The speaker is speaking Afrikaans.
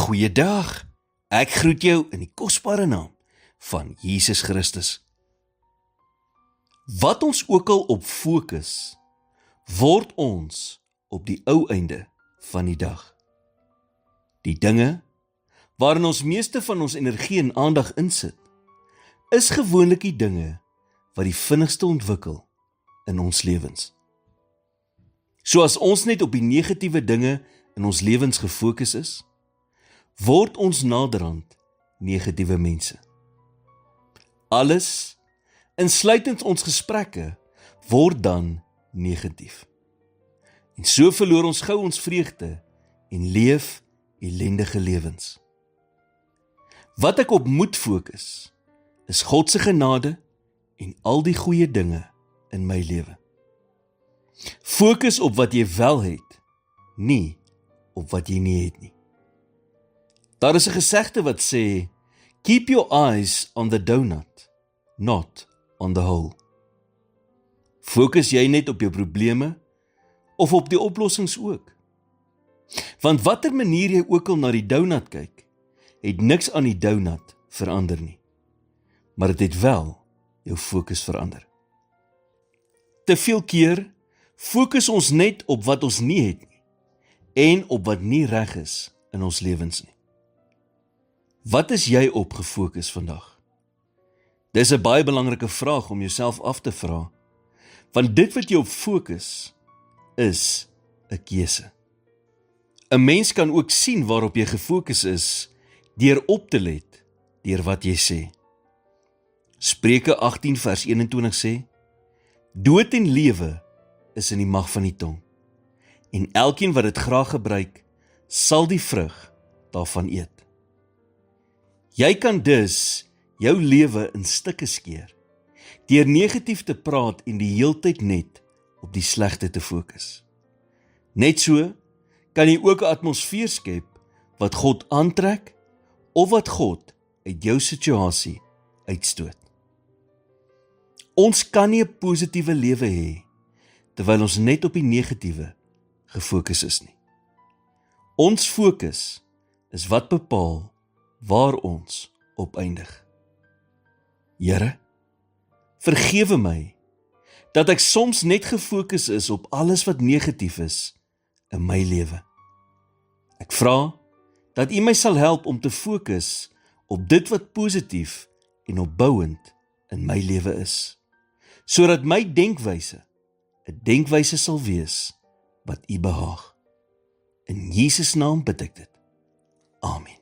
Goeiedag, ek groet jou in die kosbare naam van Jesus Christus. Wat ons ook al op fokus, word ons op die ou einde van die dag. Die dinge waarin ons meeste van ons energie en aandag insit, is gewoonlik die dinge wat die vinnigste ontwikkel in ons lewens. So as ons net op die negatiewe dinge in ons lewens gefokus is, word ons naderhand negatiewe mense. Alles, insluitend ons gesprekke, word dan negatief. En so verloor ons gou ons vreugde en leef ellendige lewens. Wat ek op moet fokus, is God se genade en al die goeie dinge in my lewe. Fokus op wat jy wel het, nie op wat jy nie het nie. Daar is 'n gesegde wat sê, keep your eyes on the donut, not on the hole. Fokus jy net op jou probleme, of op die oplossings ook? Want watter manier jy ook al na die donut kyk, het niks aan die donut verander nie. Maar dit het wel jou fokus verander. Te veel keer fokus ons net op wat ons nie het nie, en op wat nie reg is in ons lewens nie. Wat is jy op gefokus vandag? Dis 'n baie belangrike vraag om jouself af te vra, want dit wat jy op fokus, is 'n keuse. 'n Mens kan ook sien waarop jy gefokus is, deur op te let, deur wat jy sê. Spreuke 18 vers 21 sê, dood en lewe is in die mag van die tong, en elkeen wat dit graag gebruik, sal die vrug daarvan eet. Jy kan dus jou lewe in stukke skeer, deur negatief te praat en die heeltyd net op die slegte te fokus. Net so kan jy ook 'n atmosfeer skep wat God aantrek, of wat God uit jou situasie uitstoot. Ons kan nie 'n positiewe lewe hê, terwyl ons net op die negatiewe gefokus is nie. Ons fokus is wat bepaal waar ons op eindig. Here, vergewe my, dat ek soms net gefokus is op alles wat negatief is in my lewe. Ek vra, dat U my sal help om te fokus op dit wat positief en opbouend in my lewe is, sodat my denkwyse 'n denkwyse sal wees wat U behaag. In Jesus naam bid ek dit. Amen.